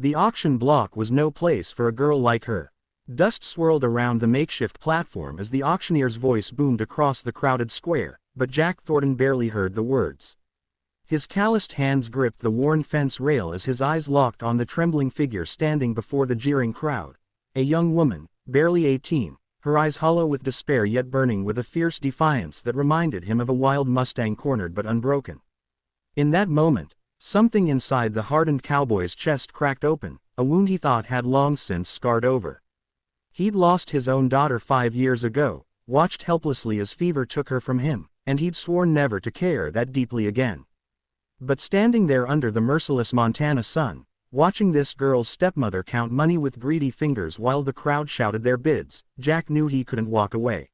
The auction block was no place for a girl like her. Dust swirled around the makeshift platform as the auctioneer's voice boomed across the crowded square, but Jack Thornton barely heard the words. His calloused hands gripped the worn fence rail as his eyes locked on the trembling figure standing before the jeering crowd. A young woman, barely 18, her eyes hollow with despair yet burning with a fierce defiance that reminded him of a wild Mustang cornered but unbroken. In that moment, something inside the hardened cowboy's chest cracked open, a wound he thought had long since scarred over. He'd lost his own daughter 5 years ago, watched helplessly as fever took her from him, and he'd sworn never to care that deeply again. But standing there under the merciless Montana sun, watching this girl's stepmother count money with greedy fingers while the crowd shouted their bids, Jack knew he couldn't walk away.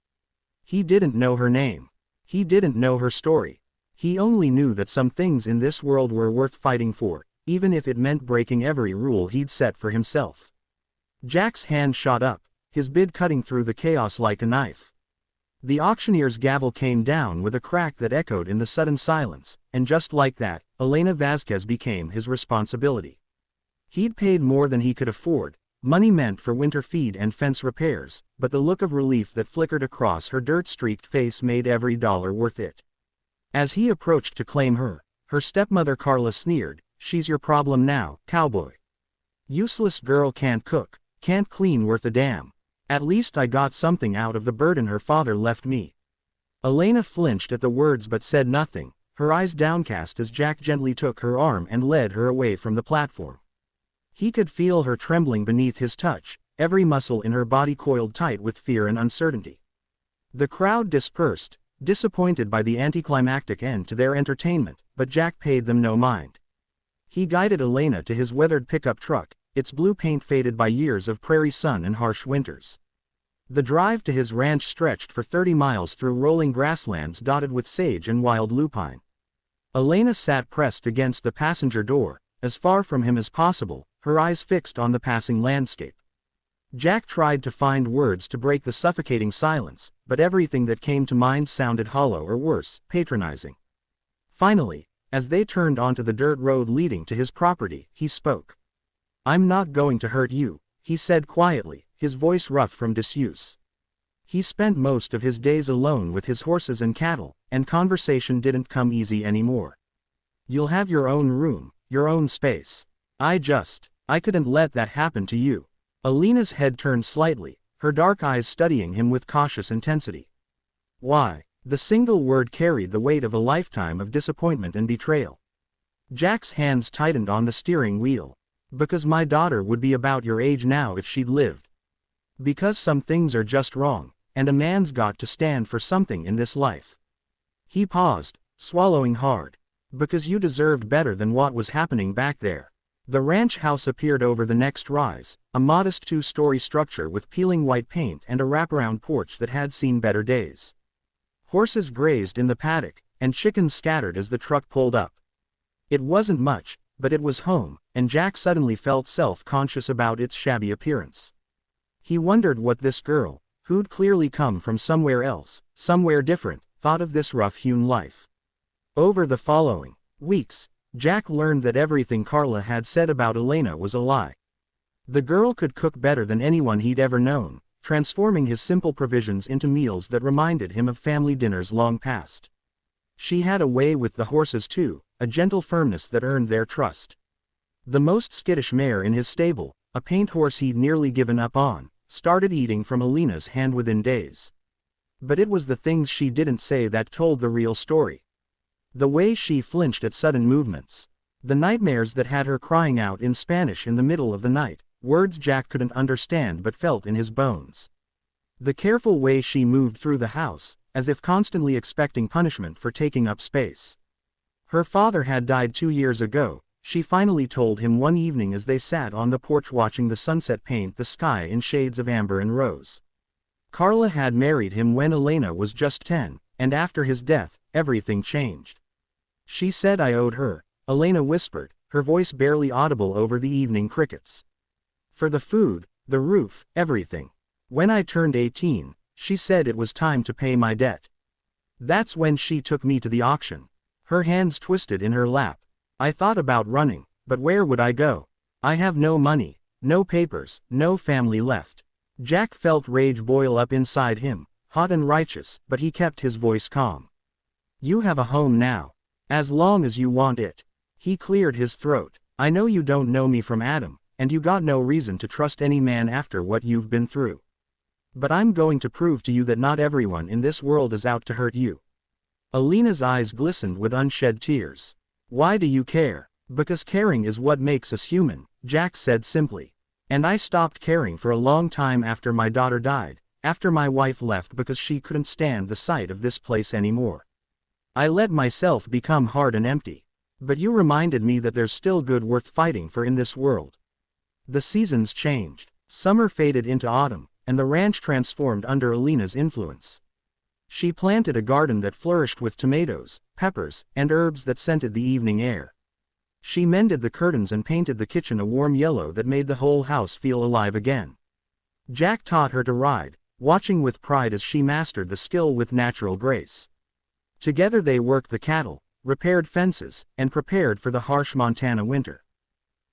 He didn't know her name. He didn't know her story. He only knew that some things in this world were worth fighting for, even if it meant breaking every rule he'd set for himself. Jack's hand shot up, his bid cutting through the chaos like a knife. The auctioneer's gavel came down with a crack that echoed in the sudden silence, and just like that, Elena Vasquez became his responsibility. He'd paid more than he could afford, money meant for winter feed and fence repairs, but the look of relief that flickered across her dirt-streaked face made every dollar worth it. As he approached to claim her, her stepmother Carla sneered, "She's your problem now, cowboy. Useless girl can't cook, can't clean worth a damn. At least I got something out of the burden her father left me." Elena flinched at the words but said nothing, her eyes downcast as Jack gently took her arm and led her away from the platform. He could feel her trembling beneath his touch, every muscle in her body coiled tight with fear and uncertainty. The crowd dispersed, disappointed by the anticlimactic end to their entertainment, but Jack paid them no mind. He guided Elena to his weathered pickup truck, its blue paint faded by years of prairie sun and harsh winters. The drive to his ranch stretched for 30 miles through rolling grasslands dotted with sage and wild lupine. Elena sat pressed against the passenger door, as far from him as possible, her eyes fixed on the passing landscape. Jack tried to find words to break the suffocating silence, but everything that came to mind sounded hollow or worse, patronizing. Finally, as they turned onto the dirt road leading to his property, he spoke. "I'm not going to hurt you," he said quietly, his voice rough from disuse. He spent most of his days alone with his horses and cattle, and conversation didn't come easy anymore. "You'll have your own room, your own space. I couldn't let that happen to you." Elena's head turned slightly, her dark eyes studying him with cautious intensity. "Why?" The single word carried the weight of a lifetime of disappointment and betrayal. Jack's hands tightened on the steering wheel. "Because my daughter would be about your age now if she'd lived. Because some things are just wrong, and a man's got to stand for something in this life." He paused, swallowing hard. "Because you deserved better than what was happening back there." The ranch house appeared over the next rise, a modest 2-story structure with peeling white paint and a wraparound porch that had seen better days. Horses grazed in the paddock, and chickens scattered as the truck pulled up. It wasn't much, but it was home, and Jack suddenly felt self-conscious about its shabby appearance. He wondered what this girl, who'd clearly come from somewhere else, somewhere different, thought of this rough-hewn life. Over the following weeks, Jack learned that everything Carla had said about Elena was a lie. The girl could cook better than anyone he'd ever known, transforming his simple provisions into meals that reminded him of family dinners long past. She had a way with the horses too, a gentle firmness that earned their trust. The most skittish mare in his stable, a paint horse he'd nearly given up on, started eating from Elena's hand within days. But it was the things she didn't say that told the real story. The way she flinched at sudden movements. The nightmares that had her crying out in Spanish in the middle of the night, words Jack couldn't understand but felt in his bones. The careful way she moved through the house, as if constantly expecting punishment for taking up space. Her father had died 2 years ago, she finally told him one evening as they sat on the porch watching the sunset paint the sky in shades of amber and rose. Carla had married him when Elena was just 10, and after his death, everything changed. "She said I owed her," Elena whispered, her voice barely audible over the evening crickets. "For the food, the roof, everything. When I turned 18, she said it was time to pay my debt. That's when she took me to the auction." Her hands twisted in her lap. "I thought about running, but where would I go? I have no money, no papers, no family left. Jack felt rage boil up inside him, hot and righteous, but he kept his voice calm. You have a home now. As long as you want it. He cleared his throat. I know you don't know me from Adam, and you got no reason to trust any man after what you've been through. But I'm going to prove to you that not everyone in this world is out to hurt you. Elena's eyes glistened with unshed tears. Why do you care? Because caring is what makes us human, Jack said simply. And I stopped caring for a long time after my daughter died, after my wife left because she couldn't stand the sight of this place anymore. I let myself become hard and empty. But you reminded me that there's still good worth fighting for in this world. The seasons changed. Summer faded into autumn, and the ranch transformed under Elena's influence. She planted a garden that flourished with tomatoes, peppers, and herbs that scented the evening air. She mended the curtains and painted the kitchen a warm yellow that made the whole house feel alive again. Jack taught her to ride, watching with pride as she mastered the skill with natural grace. Together they worked the cattle, repaired fences, and prepared for the harsh Montana winter.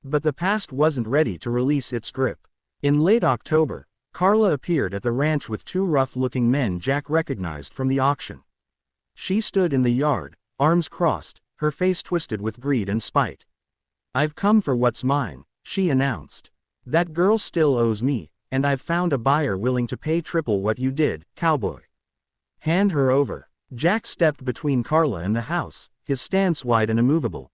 But the past wasn't ready to release its grip. In late October, Carla appeared at the ranch with two rough-looking men Jack recognized from the auction. She stood in the yard, arms crossed, her face twisted with greed and spite. I've come for what's mine, she announced. That girl still owes me, and I've found a buyer willing to pay triple what you did, Cowboy. Hand her over. Jack stepped between Carla and the house, his stance wide and immovable.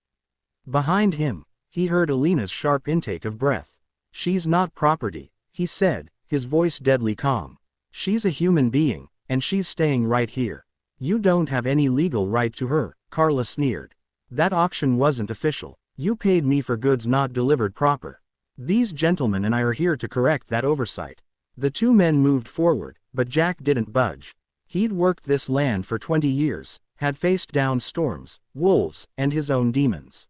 Behind him, he heard Elena's sharp intake of breath. She's not property, he said, his voice deadly calm. She's a human being, and she's staying right here. You don't have any legal right to her, Carla sneered. That auction wasn't official. You paid me for goods not delivered proper. These gentlemen and I are here to correct that oversight. The two men moved forward, but Jack didn't budge. He'd worked this land for 20 years, had faced down storms, wolves, and his own demons.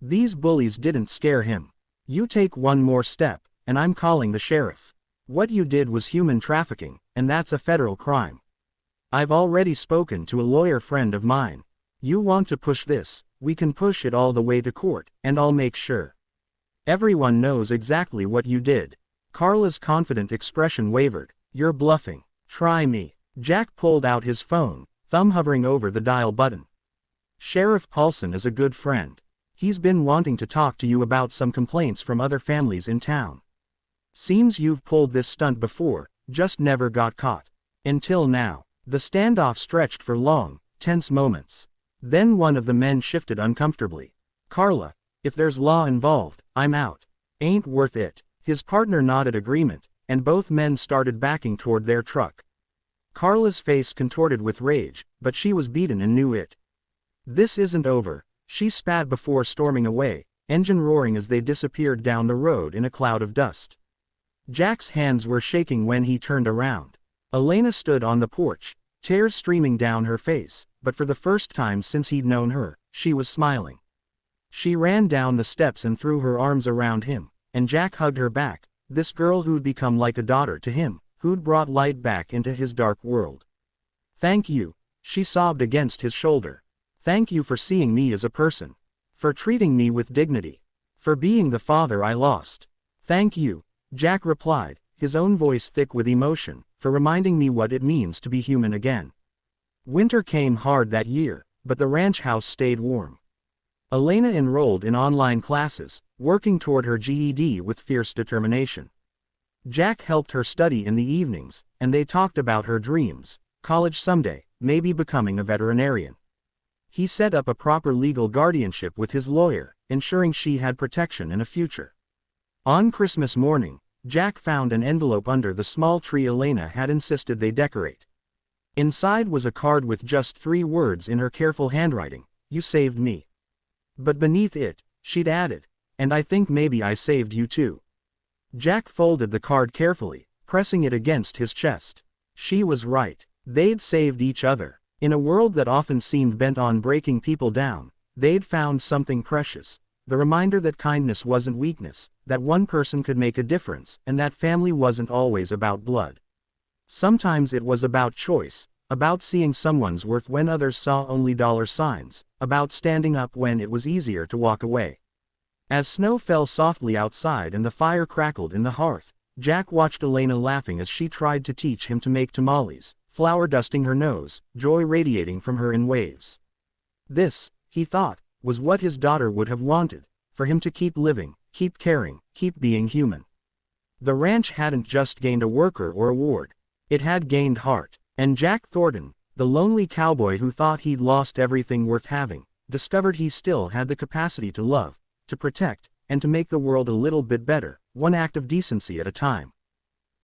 These bullies didn't scare him. You take one more step, and I'm calling the sheriff. What you did was human trafficking, and that's a federal crime. I've already spoken to a lawyer friend of mine. You want to push this, we can push it all the way to court, and I'll make sure. Everyone knows exactly what you did. Carla's confident expression wavered. You're bluffing. Try me. Jack pulled out his phone, thumb hovering over the dial button. Sheriff Paulson is a good friend. He's been wanting to talk to you about some complaints from other families in town. Seems you've pulled this stunt before, just never got caught. Until now. The standoff stretched for long, tense moments. Then one of the men shifted uncomfortably. Carla, if there's law involved, I'm out. Ain't worth it. His partner nodded agreement, and both men started backing toward their truck. Carla's face contorted with rage, but she was beaten and knew it. This isn't over, she spat before storming away, engine roaring as they disappeared down the road in a cloud of dust. Jack's hands were shaking when he turned around. Elena stood on the porch, tears streaming down her face, but for the first time since he'd known her, she was smiling. She ran down the steps and threw her arms around him, and Jack hugged her back, this girl who'd become like a daughter to him, who'd brought light back into his dark world. Thank you, she sobbed against his shoulder. Thank you for seeing me as a person. For treating me with dignity. For being the father I lost. Thank you, Jack replied, his own voice thick with emotion, for reminding me what it means to be human again. Winter came hard that year, but the ranch house stayed warm. Elena enrolled in online classes, working toward her GED with fierce determination. Jack helped her study in the evenings, and they talked about her dreams, college someday, maybe becoming a veterinarian. He set up a proper legal guardianship with his lawyer, ensuring she had protection and a future. On Christmas morning, Jack found an envelope under the small tree Elena had insisted they decorate. Inside was a card with just 3 words in her careful handwriting, "You saved me." But beneath it, she'd added, "And I think maybe I saved you too." Jack folded the card carefully, pressing it against his chest. She was right. They'd saved each other. In a world that often seemed bent on breaking people down, they'd found something precious. The reminder that kindness wasn't weakness, that one person could make a difference, and that family wasn't always about blood. Sometimes it was about choice, about seeing someone's worth when others saw only dollar signs, about standing up when it was easier to walk away. As snow fell softly outside and the fire crackled in the hearth, Jack watched Elena laughing as she tried to teach him to make tamales, flour dusting her nose, joy radiating from her in waves. This, he thought, was what his daughter would have wanted, for him to keep living, keep caring, keep being human. The ranch hadn't just gained a worker or a ward. It had gained heart. And Jack Thornton, the lonely cowboy who thought he'd lost everything worth having, discovered he still had the capacity to love, to protect, and to make the world a little bit better, one act of decency at a time.